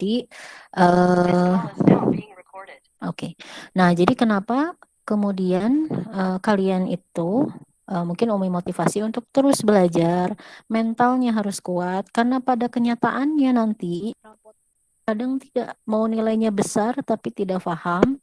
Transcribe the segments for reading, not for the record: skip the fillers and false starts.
Jadi, oke. Nah, jadi kenapa kemudian kalian itu mungkin Umi motivasi untuk terus belajar, mentalnya harus kuat, karena pada kenyataannya nanti kadang tidak mau nilainya besar tapi tidak paham,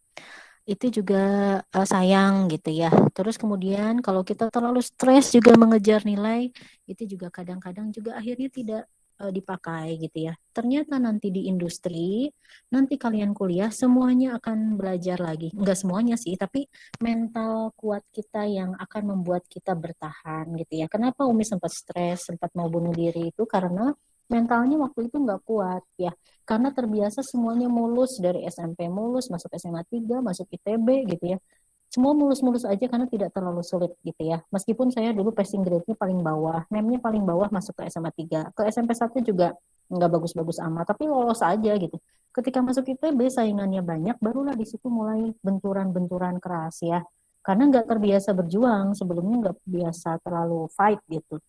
itu juga sayang gitu ya. Terus kemudian kalau kita terlalu stres juga mengejar nilai, itu juga kadang-kadang juga akhirnya tidak dipakai gitu ya. Ternyata nanti di industri, nanti kalian kuliah semuanya akan belajar lagi. Enggak semuanya sih, tapi mental kuat kita yang akan membuat kita bertahan gitu ya. Kenapa Umi sempat stres, sempat mau bunuh diri itu karena mentalnya waktu itu nggak kuat ya, karena terbiasa semuanya mulus dari SMP mulus, masuk SMA 3, masuk ITB gitu ya. Semua mulus-mulus aja karena tidak terlalu sulit gitu ya. Meskipun saya dulu passing grade-nya paling bawah, NEM-nya paling bawah masuk ke SMA 3. Ke SMP 1 juga nggak bagus-bagus amat, tapi lolos aja gitu. Ketika masuk ITB saingannya banyak, barulah di situ mulai benturan-benturan keras ya. Karena nggak terbiasa berjuang, sebelumnya nggak biasa terlalu fight gitu.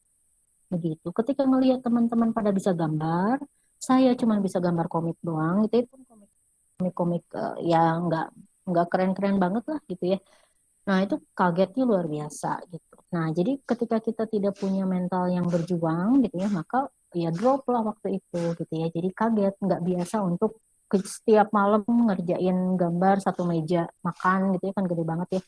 Begitu. Ketika melihat teman-teman pada bisa gambar, saya cuma bisa gambar komik doang. Itu pun komik-komik yang nggak keren-keren banget lah gitu ya. Nah itu kagetnya luar biasa gitu. Nah jadi ketika kita tidak punya mental yang berjuang gitu ya, maka ya drop lah waktu itu gitu ya. Jadi kaget, nggak biasa untuk setiap malam ngerjain gambar satu meja makan gitu ya, kan gede banget ya,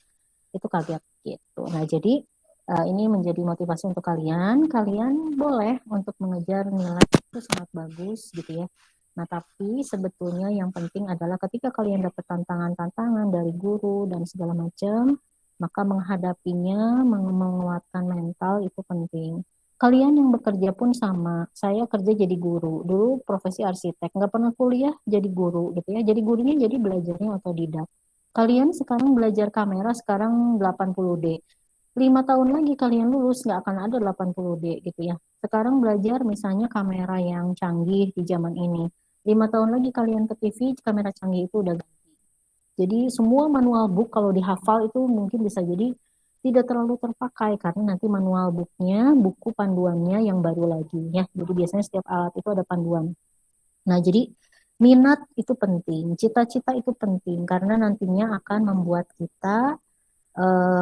itu kaget gitu. Nah, jadi ini menjadi motivasi untuk kalian. Kalian boleh untuk mengejar nilai itu sangat bagus gitu ya. Nah, tapi sebetulnya yang penting adalah ketika kalian dapat tantangan-tantangan dari guru dan segala macam, maka menghadapinya, menguatkan mental itu penting. Kalian yang bekerja pun sama. Saya kerja jadi guru. Dulu profesi arsitek, nggak pernah kuliah jadi guru gitu ya. Jadi gurunya jadi belajarnya otodidak. Kalian sekarang belajar kamera sekarang 80D. 5 tahun lagi kalian lulus nggak akan ada 80D gitu ya. Sekarang belajar misalnya kamera yang canggih di zaman ini. 5 tahun lagi kalian ke TV, kamera canggih itu udah ganti. Jadi semua manual book kalau dihafal itu mungkin bisa jadi tidak terlalu terpakai karena nanti manual booknya, buku panduannya yang baru lagi ya. Jadi biasanya setiap alat itu ada panduan. Nah, jadi minat itu penting, cita-cita itu penting karena nantinya akan membuat kita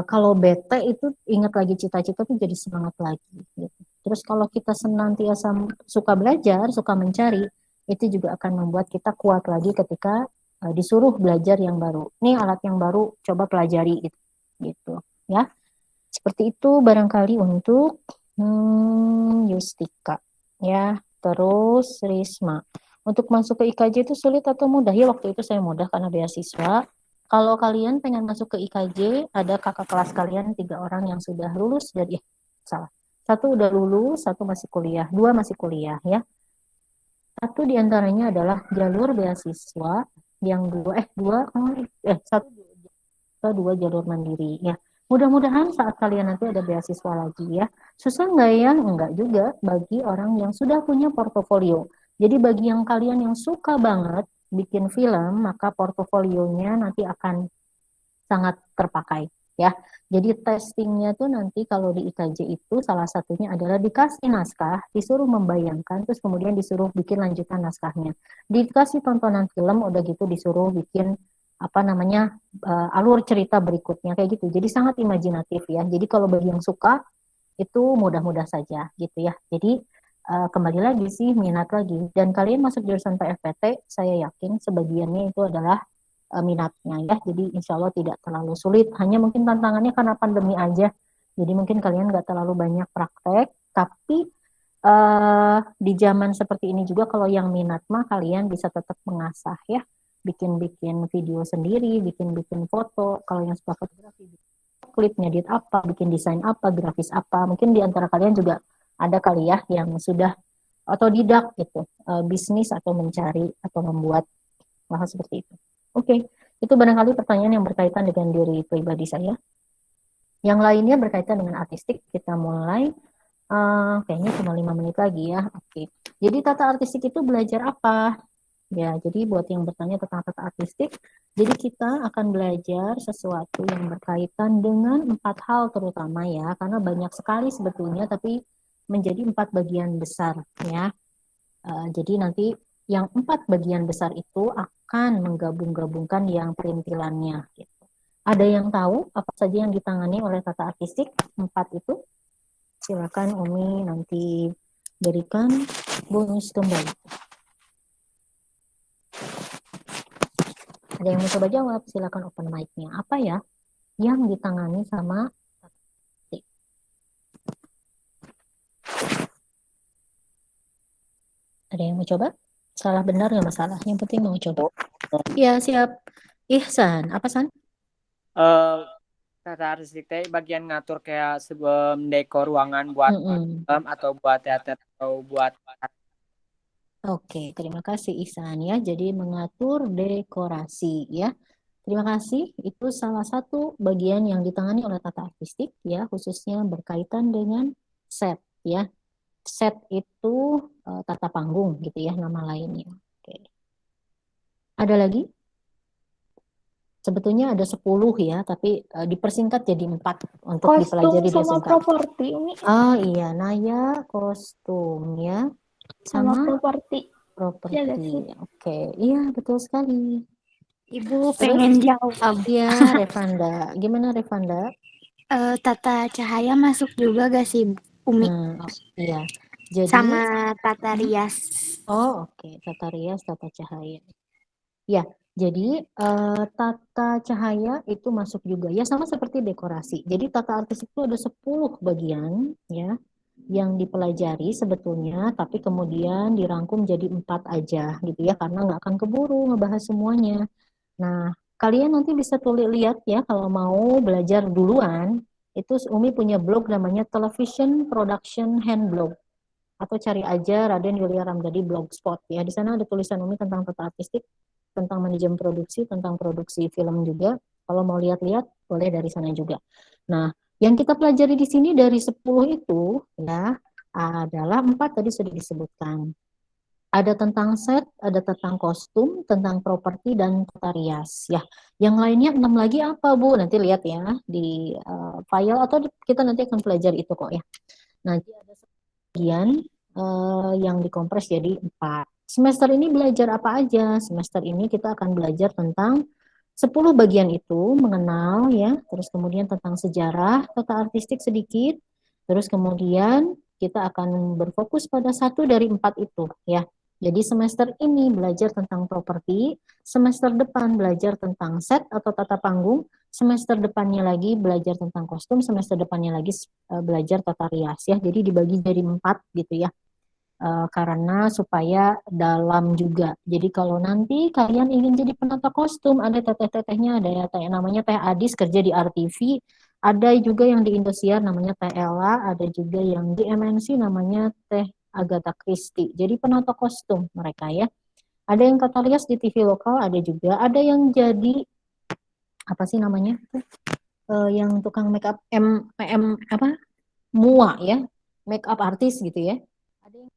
kalau bete itu ingat lagi cita-cita tuh jadi semangat lagi. Gitu. Terus kalau kita senantiasa suka belajar, suka mencari, itu juga akan membuat kita kuat lagi ketika disuruh belajar yang baru. Nih alat yang baru, coba pelajari gitu. Gitu ya. Seperti itu barangkali untuk Yustika ya. Terus Risma. Untuk masuk ke IKJ itu sulit atau mudah? Ya waktu itu saya mudah karena beasiswa. Kalau kalian pengen masuk ke IKJ, ada kakak kelas kalian 3 orang yang sudah lulus dari salah. Satu udah lulus, satu masih kuliah, 2 masih kuliah ya. Satu diantaranya adalah jalur beasiswa, yang dua jalur mandiri ya. Mudah-mudahan saat kalian nanti ada beasiswa lagi ya. Susah nggak ya? Enggak juga bagi orang yang sudah punya portofolio. Jadi bagi yang kalian yang suka banget bikin film, maka portofolionya nanti akan sangat terpakai ya. Jadi testingnya tuh nanti kalau di IKJ itu salah satunya adalah dikasih naskah, disuruh membayangkan, terus kemudian disuruh bikin lanjutan naskahnya. Dikasih tontonan film, udah gitu disuruh bikin apa namanya alur cerita berikutnya kayak gitu. Jadi sangat imajinatif ya. Jadi kalau bagi yang suka itu mudah-mudah saja gitu ya. Jadi kembali lagi sih minat lagi. Dan kalian masuk jurusan PFPT, saya yakin sebagiannya itu adalah minatnya ya. Jadi insya Allah tidak terlalu sulit. Hanya mungkin tantangannya karena pandemi aja. Jadi mungkin kalian nggak terlalu banyak praktek. Tapi di zaman seperti ini juga kalau yang minat mah kalian bisa tetap mengasah ya. Bikin-bikin video sendiri, bikin-bikin foto. Kalau yang suka fotografi, klip, ngedit apa, bikin desain apa, grafis apa. Mungkin di antara kalian juga ada kali ya yang sudah otodidak gitu, bisnis atau mencari atau membuat hal seperti itu. Oke, itu barangkali pertanyaan yang berkaitan dengan diri pribadi saya. Yang lainnya berkaitan dengan artistik, kita mulai. Kayaknya cuma 5 menit lagi ya. Oke, jadi tata artistik itu belajar apa? Ya, jadi buat yang bertanya tentang tata artistik, jadi kita akan belajar sesuatu yang berkaitan dengan 4 hal terutama ya, karena banyak sekali sebetulnya, tapi menjadi 4 bagian besar ya. Jadi nanti Yang 4 bagian besar itu akan menggabung-gabungkan yang perintilannya. Gitu. Ada yang tahu apa saja yang ditangani oleh tata artistik 4 itu? Silakan Umi nanti berikan bonus kembali. Ada yang mau coba jawab? Silakan open mic-nya. Apa ya yang ditangani sama tata artistik? Ada yang mau coba? Salah benar nggak masalah. Yang penting mau coba. Iya, siap. Ihsan, apa San? Tata artistik teh bagian ngatur kayak sebelum dekor ruangan buat film atau buat teater atau buat Oke, terima kasih Ihsan ya. Jadi mengatur dekorasi ya. Terima kasih. Itu salah satu bagian yang ditangani oleh tata artistik ya, khususnya berkaitan dengan set ya. Set itu tata panggung gitu ya nama lainnya. Oke. Ada lagi? Sebetulnya ada 10 ya, tapi dipersingkat jadi 4 untuk Kostum dipelajari dia sama singkat. properti ini. Oh iya, Naya kostum ya. Sama Sama properti. Ya, properti. Oke, iya betul sekali. Ibu Terus? pengen jawab. Iya, Revanda. Gimana Revanda? Tata cahaya masuk juga gak sih, Umi? Iya. Jadi, Sama tata rias. oh oke, tata rias, tata cahaya. Ya, jadi tata cahaya itu masuk juga. Ya sama seperti dekorasi. Jadi tata artis itu ada 10 bagian ya yang dipelajari sebetulnya, tapi kemudian dirangkum jadi 4 aja gitu ya, karena nggak akan keburu ngebahas semuanya. Nah, kalian nanti bisa tulis lihat ya kalau mau belajar duluan, itu Umi punya blog namanya Television Production Handblog atau cari aja Raden Yulia Ramdhani Blogspot ya. Di sana ada tulisan Umi tentang tata artistik, tentang manajemen produksi, tentang produksi film juga. Kalau mau lihat-lihat boleh dari sana juga. Nah, yang kita pelajari di sini dari 10 itu ya adalah 4 tadi sudah disebutkan. Ada tentang set, ada tentang kostum, tentang properti dan tata rias. Ya, yang lainnya 6 lagi apa Bu? Nanti lihat ya di file atau kita nanti akan pelajari itu kok ya. Nanti ada bagian yang dikompres jadi 4. Semester ini belajar apa aja? Semester ini kita akan belajar tentang 10 bagian itu, mengenal ya, terus kemudian tentang sejarah tata artistik sedikit, terus kemudian kita akan berfokus pada satu dari 4 itu ya. Jadi semester ini belajar tentang properti, semester depan belajar tentang set atau tata panggung, semester depannya lagi belajar tentang kostum, semester depannya lagi belajar tata rias ya. Jadi dibagi jadi 4 gitu ya. Karena supaya dalam juga. Jadi kalau nanti kalian ingin jadi penata kostum, ada teteh-tetehnya, ada ya namanya Teh Adis kerja di RTV, ada juga yang di Indosiar namanya Teh Ella, ada juga yang di MNC namanya Teh Agatha Christie. Jadi penata kostum mereka ya. Ada yang katalias di TV lokal, ada juga. Ada yang jadi apa sih namanya? Yang tukang make up PM apa? MUA ya, make up artis gitu ya. Ada yang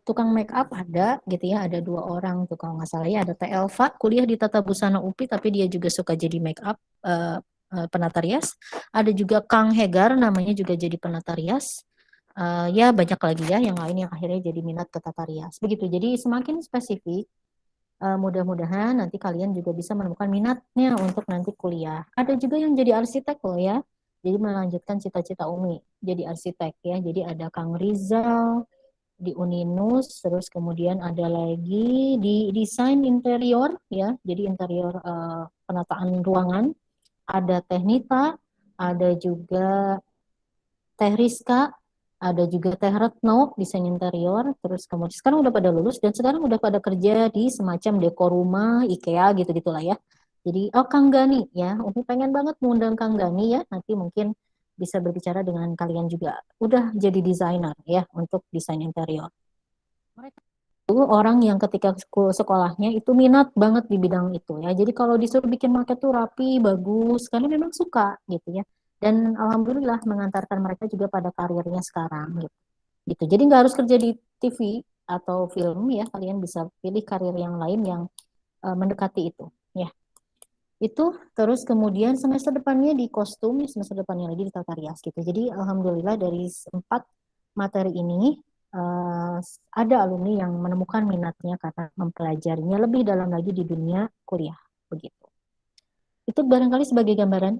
tukang make up ada gitu ya, ada 2 orang tuh kalau nggak salah ya, ada Teh Elva kuliah di Tata Busana UPI tapi dia juga suka jadi make up penata rias. Ada juga Kang Hegar namanya juga jadi penata rias. Ya banyak lagi ya yang lain yang akhirnya jadi minat ke tata rias. Begitu. Jadi semakin spesifik mudah-mudahan nanti kalian juga bisa menemukan minatnya untuk nanti kuliah. Ada juga yang jadi arsitek loh ya. Jadi melanjutkan cita-cita Umi jadi arsitek ya. Jadi ada Kang Rizal di Uninus, terus kemudian ada lagi di desain interior ya. Jadi interior penataan ruangan. Ada Teknita, ada juga Teh Rizka, ada juga Teh Retno desain interior, terus kemudian sekarang udah pada lulus dan sekarang udah pada kerja di semacam dekor rumah, IKEA gitu-gitulah ya. Jadi oh Kang Gani ya, Umi pengen banget mengundang Kang Gani ya, nanti mungkin bisa berbicara dengan kalian juga. Udah jadi desainer ya untuk desain interior. Mereka itu orang yang ketika sekolahnya itu minat banget di bidang itu ya. Jadi kalau disuruh bikin market tuh rapi, bagus, karena memang suka gitu ya. Dan alhamdulillah mengantarkan mereka juga pada karirnya sekarang gitu. Gitu. Jadi nggak harus kerja di TV atau film ya, kalian bisa pilih karir yang lain yang mendekati itu ya. Itu terus kemudian semester depannya di kostum, semester depannya lagi di tata rias gitu. Jadi alhamdulillah dari 4 materi ini uh, ada alumni yang menemukan minatnya karena mempelajarinya lebih dalam lagi di dunia kuliah. Begitu. Itu barangkali sebagai gambaran.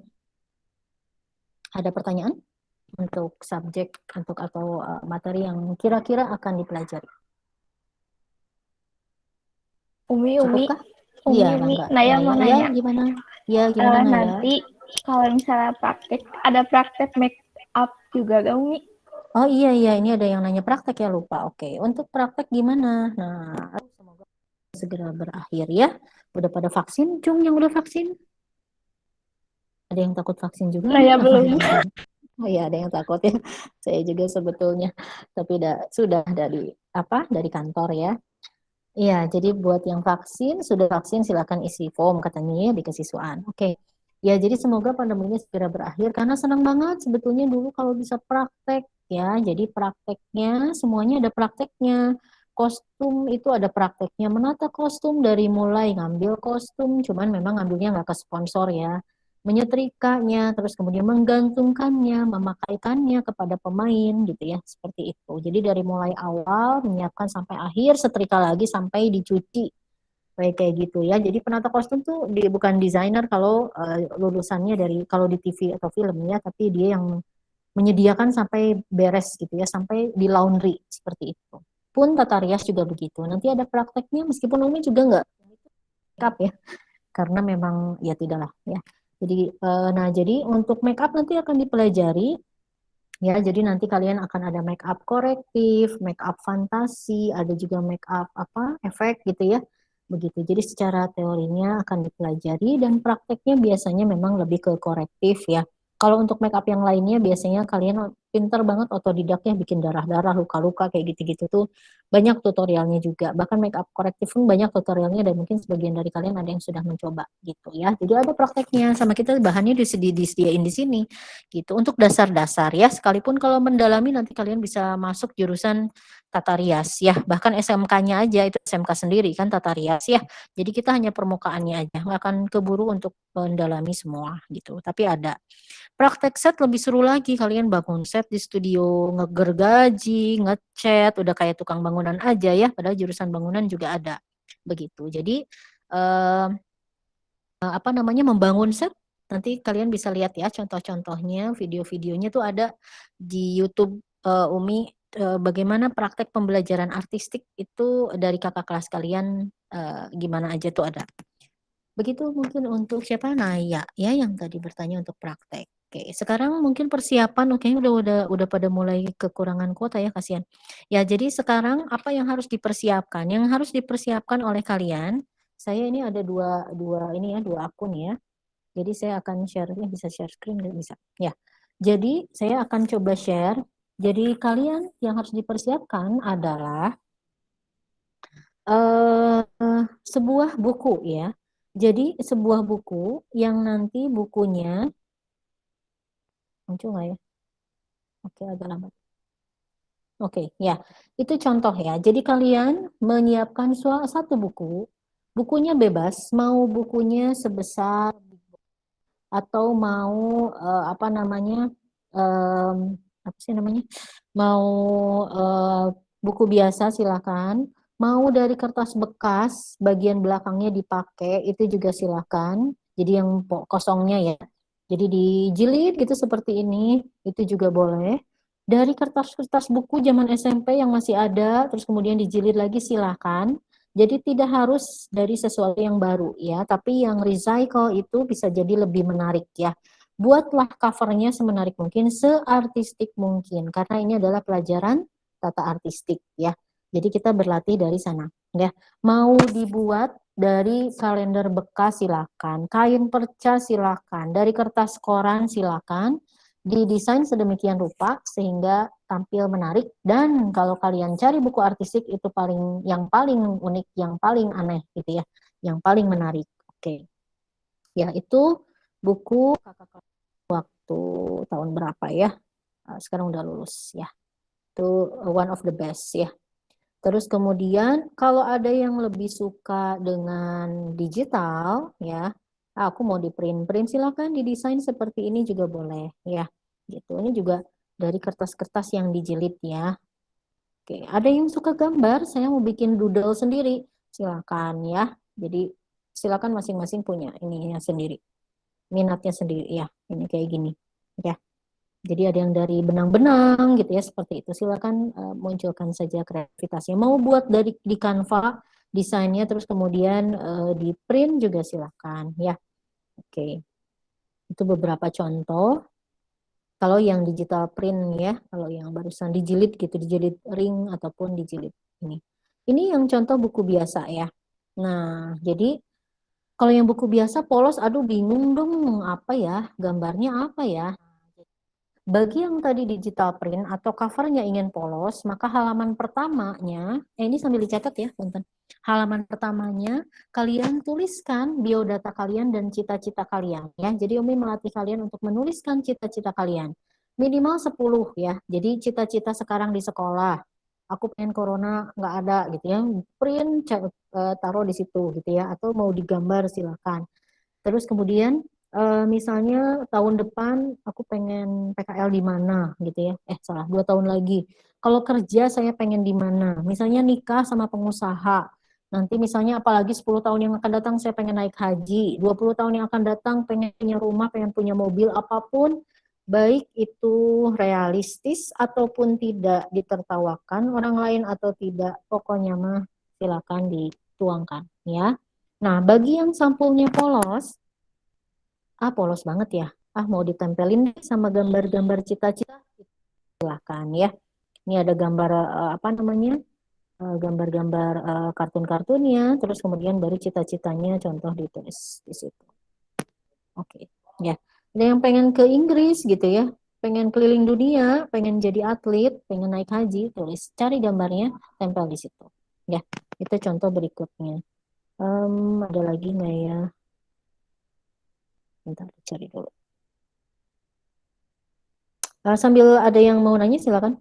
Ada pertanyaan untuk subjek untuk atau materi yang kira-kira akan dipelajari? Umi, Cukupkah? Umi, Iya, Rangga. Naya mau Ya, nanya. gimana? Ya, gimana Naya? Nanti kalau misalnya praktek, ada praktek make up juga gak Umi? Oh iya, ini ada yang nanya praktek ya, lupa. Oke, untuk praktek gimana? Nah, semoga segera berakhir ya. Udah pada vaksin, Cung yang udah vaksin? Ada yang takut vaksin juga? Naya belum. Oh iya, ada yang takut ya. Saya juga sebetulnya, tapi sudah dari kantor ya. Iya, jadi buat yang vaksin, sudah vaksin silakan isi form katanya ya di kesiswaan. Oke. Ya, jadi semoga pandemi ini segera berakhir karena senang banget sebetulnya dulu kalau bisa praktek ya. Jadi prakteknya semuanya ada prakteknya. Kostum itu ada prakteknya, menata kostum dari mulai ngambil kostum, cuman memang ngambilnya nggak ke sponsor ya. Menyetrikanya, terus kemudian menggantungkannya, memakaikannya kepada pemain gitu ya, seperti itu. Jadi dari mulai awal menyiapkan sampai akhir, setrika lagi sampai dicuci kayak gitu ya. Jadi penata kostum tuh bukan desainer kalau lulusannya dari kalau di TV atau film ya, tapi dia yang menyediakan sampai beres gitu ya, sampai di laundry seperti itu. Pun tata rias juga begitu. Nanti ada prakteknya meskipun Umi juga nggak make up ya, karena memang ya tidaklah ya. Jadi jadi untuk make up nanti akan dipelajari ya. Jadi nanti kalian akan ada make up korektif, make up fantasi, ada juga make up efek gitu ya. Begitu. Jadi secara teorinya akan dipelajari dan prakteknya biasanya memang lebih ke korektif ya. Kalau untuk make up yang lainnya biasanya kalian pinter banget otodidak ya, bikin darah-darah, luka-luka kayak gitu-gitu tuh banyak tutorialnya juga. Bahkan make up korektif pun banyak tutorialnya dan mungkin sebagian dari kalian ada yang sudah mencoba gitu ya. Jadi ada prakteknya sama kita bahannya disediain di sini gitu. Untuk dasar-dasar ya, sekalipun kalau mendalami nanti kalian bisa masuk jurusan tata rias ya. Bahkan SMK-nya aja itu SMK sendiri kan tata rias ya. Jadi kita hanya permukaannya aja, nggak akan keburu untuk mendalami semua gitu. Tapi ada praktek set lebih seru lagi, kalian bangun set di studio, ngegergaji, ngecat, udah kayak tukang bangunan aja ya, padahal jurusan bangunan juga ada. Begitu. Jadi membangun set, nanti kalian bisa lihat ya contoh-contohnya, video-videonya tuh ada di YouTube Umi, bagaimana praktek pembelajaran artistik itu dari kakak kelas kalian gimana aja tuh ada. Begitu mungkin untuk siapa Naya ya yang tadi bertanya untuk praktek. Oke, sekarang mungkin persiapan oke udah pada mulai kekurangan kuota ya, kasihan. Ya, jadi sekarang apa yang harus dipersiapkan? Yang harus dipersiapkan oleh kalian, saya ini ada dua akun ya. Jadi saya akan share, bisa share screen nggak bisa? Ya. Jadi saya akan coba share. Jadi kalian yang harus dipersiapkan adalah sebuah buku ya. Jadi sebuah buku yang nanti bukunya muncul nggak ya? Oke, agak lambat. Oke, ya. Itu contoh ya. Jadi kalian menyiapkan satu buku. Bukunya bebas, mau bukunya sebesar atau mau apa namanya? Apa sih namanya? Mau buku biasa silakan. Mau dari kertas bekas, bagian belakangnya dipakai, itu juga silakan. Jadi yang kosongnya ya. Jadi dijilid gitu seperti ini, itu juga boleh. Dari kertas-kertas buku zaman SMP yang masih ada, terus kemudian dijilid lagi silakan. Jadi tidak harus dari sesuatu yang baru ya, tapi yang recycle itu bisa jadi lebih menarik ya. Buatlah covernya semenarik mungkin, seartistik mungkin, karena ini adalah pelajaran tata artistik ya. Jadi kita berlatih dari sana ya. Mau dibuat dari kalender bekas silakan, kain perca silakan, dari kertas koran silakan, didesain sedemikian rupa sehingga tampil menarik. Dan kalau kalian cari buku artistik itu yang paling unik, yang paling aneh gitu ya, yang paling menarik. Oke. Ya, itu buku kakak waktu tahun berapa ya? Sekarang udah lulus ya. Itu one of the best ya. Terus kemudian kalau ada yang lebih suka dengan digital ya, aku mau di print silakan didesain seperti ini juga boleh ya. Gitu. Ini juga dari kertas-kertas yang dijilid ya. Oke, ada yang suka gambar, saya mau bikin doodle sendiri, silakan ya. Jadi silakan masing-masing punya ininya sendiri, minatnya sendiri ya. Ini kayak gini, ya. Jadi ada yang dari benang-benang gitu ya, seperti itu. Silakan munculkan saja kreativitasnya. Mau buat dari di Canva desainnya, terus kemudian di print juga silakan ya. Oke, itu beberapa contoh. Kalau yang digital print ya, kalau yang barusan dijilid gitu, dijilid ring ataupun dijilid ini. Ini yang contoh buku biasa ya. Nah, jadi kalau yang buku biasa polos, aduh bingung dong apa ya, gambarnya apa ya. Bagi yang tadi digital print atau covernya ingin polos, maka halaman pertamanya, ini sambil dicatat ya, teman-teman. Halaman pertamanya kalian tuliskan biodata kalian dan cita-cita kalian ya. Jadi Umi melatih kalian untuk menuliskan cita-cita kalian. Minimal 10 ya. Jadi cita-cita sekarang di sekolah. Aku pengen corona nggak ada gitu ya. Print taruh di situ gitu ya, atau mau digambar silakan. Terus kemudian misalnya tahun depan aku pengen PKL di mana gitu ya. Salah, 2 tahun lagi. Kalau kerja saya pengen di mana. Misalnya nikah sama pengusaha. Nanti misalnya apalagi 10 tahun yang akan datang saya pengen naik haji. 20 tahun yang akan datang pengen punya rumah, pengen punya mobil, apapun. Baik itu realistis ataupun tidak ditertawakan orang lain atau tidak. Pokoknya mah silakan dituangkan ya. Nah, bagi yang sampulnya polos, polos banget ya. Mau ditempelin deh sama gambar-gambar cita-cita, silakan ya. Ini ada gambar apa namanya? Gambar-gambar kartun-kartunnya, terus kemudian baru cita-citanya contoh ditulis di situ. Oke, ya. Ada yang pengen ke Inggris gitu ya, pengen keliling dunia, pengen jadi atlet, pengen naik haji, tulis, cari gambarnya, tempel di situ. Ya, itu contoh berikutnya. Ada lagi nggak ya? Bentar, cari dulu. Sambil ada yang mau nanya, silakan.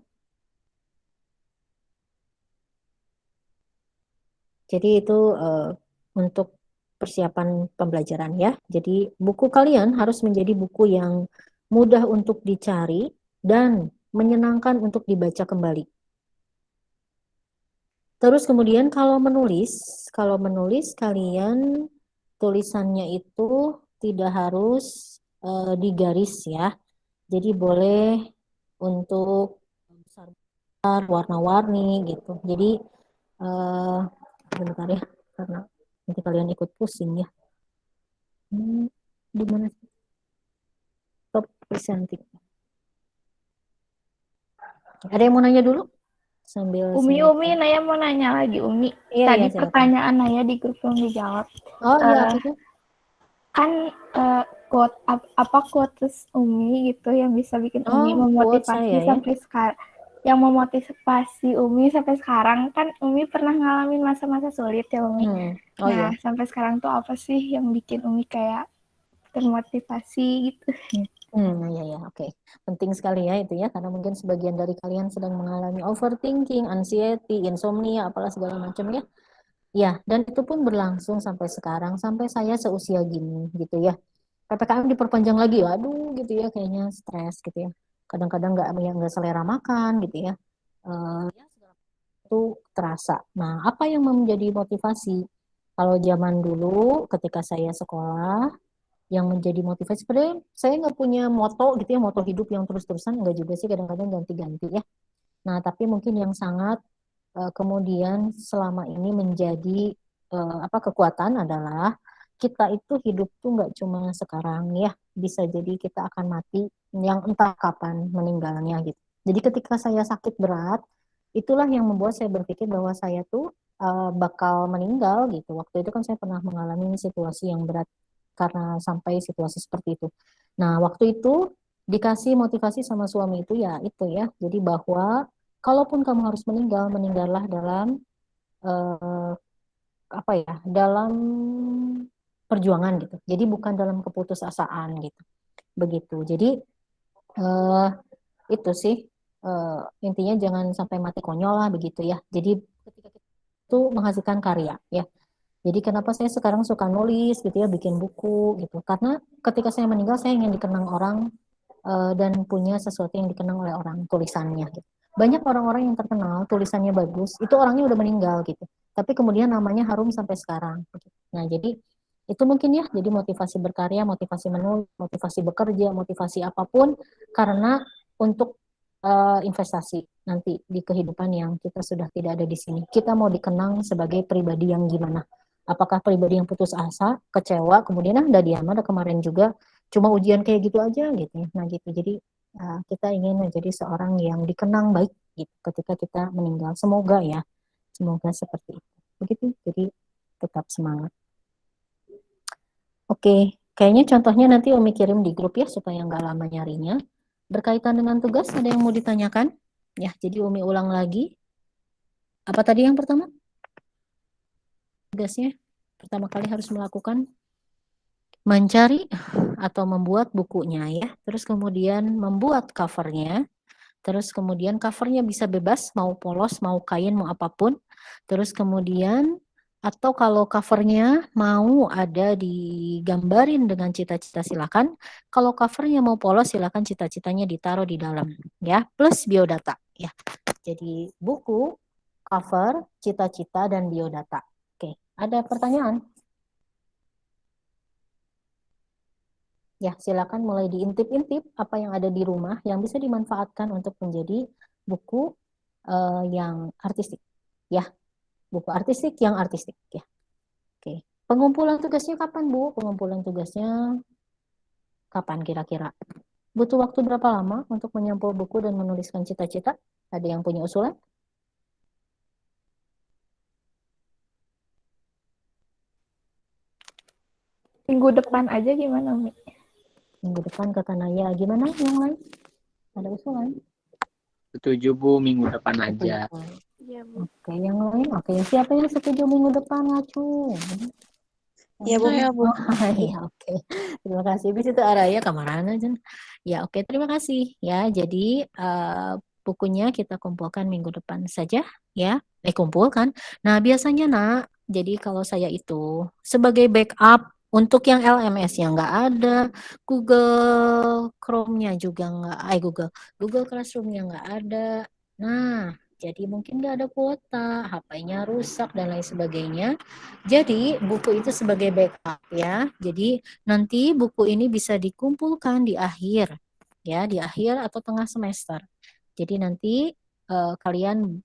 Jadi itu untuk persiapan pembelajaran ya. Jadi buku kalian harus menjadi buku yang mudah untuk dicari dan menyenangkan untuk dibaca kembali. Terus kemudian kalau menulis kalian tulisannya itu tidak harus digaris ya. Jadi boleh untuk besar warna-warni gitu. Jadi bentar ya, karena nanti kalian ikut pusing ya. Di mana top presenting? Ada yang mau nanya dulu? Sambil Umi, saya... Umi, Naya mau nanya lagi, Umi. Iya, Tadi silakan. pertanyaan Naya di grup belum dijawab. Oh iya, apa itu? Kan quote apa quotes Umi gitu yang bisa bikin Umi memotivasi saya, sampai sekarang, yang memotivasi Umi sampai sekarang. Kan Umi pernah ngalamin masa-masa sulit ya Umi. Iya. Sampai sekarang tuh apa sih yang bikin Umi kayak termotivasi gitu? Ya, oke. Penting sekali ya itu ya, karena mungkin sebagian dari kalian sedang mengalami overthinking, anxiety, insomnia, apalah segala macam ya. Ya, dan itu pun berlangsung sampai sekarang, sampai saya seusia gini gitu ya. PPKM diperpanjang lagi, aduh gitu ya, kayaknya stres gitu ya. Kadang-kadang nggak selera makan gitu ya. Itu terasa. Nah, apa yang menjadi motivasi? Kalau zaman dulu ketika saya sekolah, yang menjadi motivasi sebenarnya saya nggak punya moto gitu ya, moto hidup yang terus-terusan, nggak juga sih, kadang-kadang ganti-ganti ya. Nah, tapi mungkin yang sangat kemudian selama ini menjadi kekuatan adalah kita itu hidup tuh nggak cuma sekarang ya, bisa jadi kita akan mati yang entah kapan meninggalnya gitu. Jadi ketika saya sakit berat, itulah yang membuat saya berpikir bahwa saya tuh bakal meninggal gitu. Waktu itu kan saya pernah mengalami situasi yang berat karena sampai situasi seperti itu. Nah, waktu itu dikasih motivasi sama suami itu ya itu ya. Jadi bahwa kalaupun kamu harus meninggal, meninggallah dalam dalam perjuangan gitu. Jadi bukan dalam keputusasaan gitu. Begitu. Jadi itu sih intinya jangan sampai mati konyol lah begitu ya. Jadi ketika kita itu menghasilkan karya ya. Jadi kenapa saya sekarang suka nulis gitu ya, bikin buku gitu. Karena ketika saya meninggal saya ingin dikenang orang dan punya sesuatu yang dikenang oleh orang, tulisannya gitu. banyak orang-orang yang terkenal, tulisannya bagus, itu orangnya udah meninggal gitu. Tapi kemudian namanya harum sampai sekarang. Nah, jadi itu mungkin ya, jadi motivasi berkarya, motivasi menulis, motivasi bekerja, motivasi apapun, karena untuk investasi nanti di kehidupan yang kita sudah tidak ada di sini. Kita mau dikenang sebagai pribadi yang gimana? Apakah pribadi yang putus asa, kecewa, kemudian udah diam, ada kemarin juga cuma ujian kayak gitu aja gitu ya. Nah gitu. Jadi kita ingin menjadi seorang yang dikenang baik gitu ketika kita meninggal. Semoga ya, semoga seperti itu. Begitu. Jadi tetap semangat. Oke, kayaknya contohnya nanti Umi kirim di grup ya supaya nggak lama nyarinya. Berkaitan dengan tugas, ada yang mau ditanyakan? Ya, jadi Umi ulang lagi. Apa tadi yang pertama? Tugasnya pertama kali harus melakukan mencari atau membuat bukunya ya. Terus kemudian membuat covernya. Terus kemudian covernya bisa bebas, mau polos, mau kain, mau apapun. Terus kemudian atau kalau covernya mau ada digambarin dengan cita-cita silakan. Kalau covernya mau polos silakan cita-citanya ditaruh di dalam ya, plus biodata ya. Jadi buku, cover, cita-cita dan biodata. Oke, ada pertanyaan? Ya, silakan mulai diintip-intip apa yang ada di rumah yang bisa dimanfaatkan untuk menjadi buku yang artistik. Ya, buku artistik yang artistik ya. Oke. Pengumpulan tugasnya kapan, Bu? Pengumpulan tugasnya kapan kira-kira? Butuh waktu berapa lama untuk menyampul buku dan menuliskan cita-cita? Ada yang punya usulan? Minggu depan aja gimana, Mi? Minggu depan kata Naya. Gimana yang lain? Ada usulan? Setuju Bu, minggu depan aja. Iya, Bu. Oke, yang lain? Oke, siapa yang setuju minggu depan, Ngacu? Ya, Bu. Ya, Bu. Ya, oke. Terima kasih. Bis itu Araya kemana aja? Ya, oke. Terima kasih. Ya, jadi bukunya kita kumpulkan minggu depan saja, ya. Kumpulkan. Nah, biasanya, Nak, jadi kalau saya itu sebagai backup untuk yang LMS yang nggak ada, Google Chrome-nya juga nggak, Google Classroom-nya nggak ada. Nah, jadi mungkin nggak ada kuota, HP-nya rusak dan lain sebagainya. Jadi buku itu sebagai backup ya. Jadi nanti buku ini bisa dikumpulkan di akhir ya, di akhir atau tengah semester. Jadi nanti kalian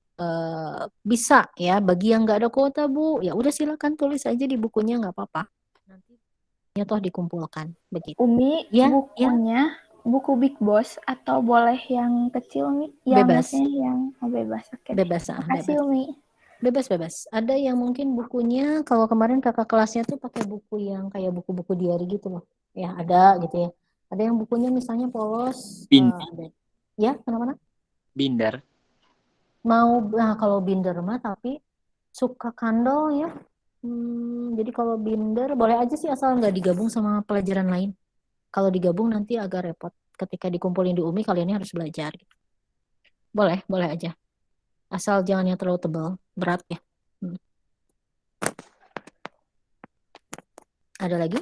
bisa ya, bagi yang nggak ada kuota Bu, ya udah silakan tulis aja di bukunya nggak apa-apa. Nanti toh dikumpulkan begitu. Umi, Ya, bukunya buku Big Boss atau boleh yang kecil, Mi? Yang Bebas. maksudnya yang bebas. Oke. Bebas, Makasih, bebas. Umi. Bebas. Ada yang mungkin bukunya, kalau kemarin kakak kelasnya tuh pakai buku yang kayak buku-buku diary gitu loh. Ya, ada gitu ya. Ada yang bukunya misalnya polos. Ya, kenapa? Binder. Nah kalau binder mah tapi suka kandol ya. Jadi kalau binder boleh aja sih asal nggak digabung sama pelajaran lain. Kalau digabung nanti agak repot. Ketika dikumpulin di UMI kalian harus belajar. Boleh aja. Asal jangan yang terlalu tebal, berat ya. Ada lagi?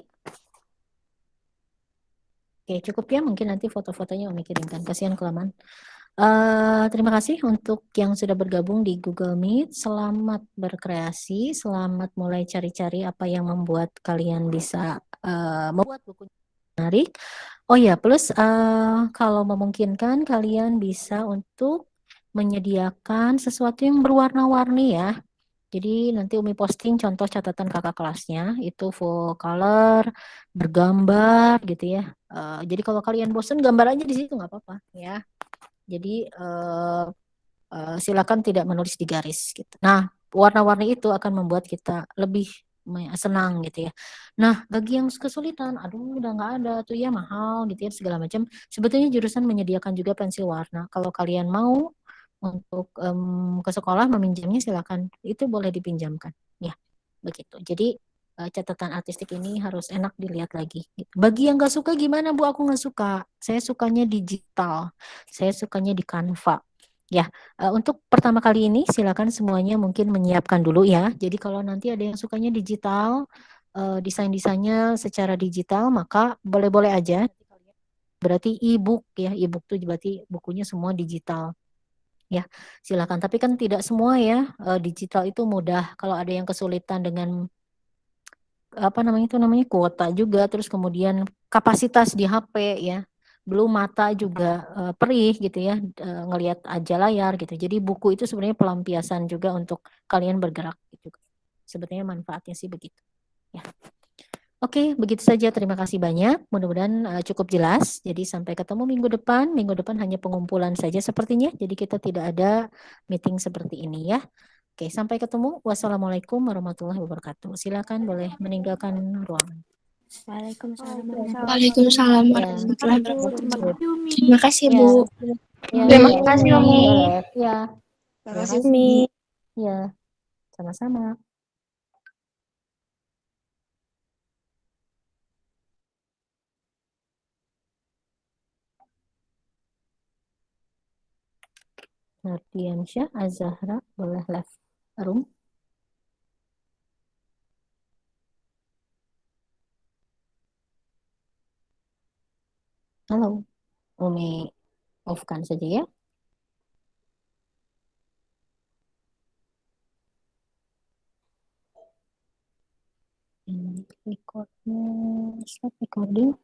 Oke, cukup ya. Mungkin nanti foto-fotonya Umi kirimkan. Kasihan kelamaan. Terima kasih untuk yang sudah bergabung di Google Meet. Selamat berkreasi. Selamat mulai cari-cari apa yang membuat kalian bisa membuat buku menarik. Oh ya, plus kalau memungkinkan kalian bisa untuk menyediakan sesuatu yang berwarna-warni ya. Jadi nanti Umi posting contoh catatan kakak kelasnya itu full color, bergambar gitu ya. Jadi kalau kalian bosan gambar aja di situ nggak apa-apa ya. Jadi silakan tidak menulis di garis gitu. Nah, warna-warni itu akan membuat kita lebih senang gitu ya. Nah, bagi yang kesulitan, aduh udah nggak ada tuh ya mahal gitu ya segala macam. Sebetulnya jurusan menyediakan juga pensil warna. Kalau kalian mau untuk ke sekolah meminjamnya silakan, itu boleh dipinjamkan ya begitu. Jadi catatan artistik ini harus enak dilihat lagi gitu. Bagi yang nggak suka gimana Bu? Aku nggak suka, saya sukanya digital, saya sukanya di Canva ya. Untuk pertama kali ini silakan semuanya mungkin menyiapkan dulu ya. Jadi kalau nanti ada yang sukanya digital, desain-desainnya secara digital, maka boleh-boleh aja. Berarti e-book ya, e-book tuh berarti bukunya semua digital. Ya, silakan. Tapi kan tidak semua ya, digital itu mudah. Kalau ada yang kesulitan dengan apa namanya itu namanya kuota juga, terus kemudian kapasitas di HP ya, belum mata juga perih gitu ya, ngelihat aja layar gitu. Jadi buku itu sebenarnya pelampiasan juga untuk kalian bergerak gitu. Sebetulnya manfaatnya sih begitu. Ya. Oke, begitu saja. Terima kasih banyak. Mudah-mudahan cukup jelas. Jadi sampai ketemu minggu depan. Minggu depan hanya pengumpulan saja sepertinya. Jadi kita tidak ada meeting seperti ini ya. Oke, sampai ketemu. Wassalamualaikum warahmatullahi wabarakatuh. Silakan boleh meninggalkan ruangan. Waalaikumsalam Waalaikumsalam Ya, warahmatullahi wabarakatuh. Terima kasih Umi. Terima kasih, ya, Bu. ya, Terima ya, kasih, ya, Umi. boleh. Ya, Terima terima kasih, kasih. Umi. Ya, sama-sama. Nardiansyah Azahra boleh left room. Halo, Umi off-kan saja ya. Recordnya, stop recording.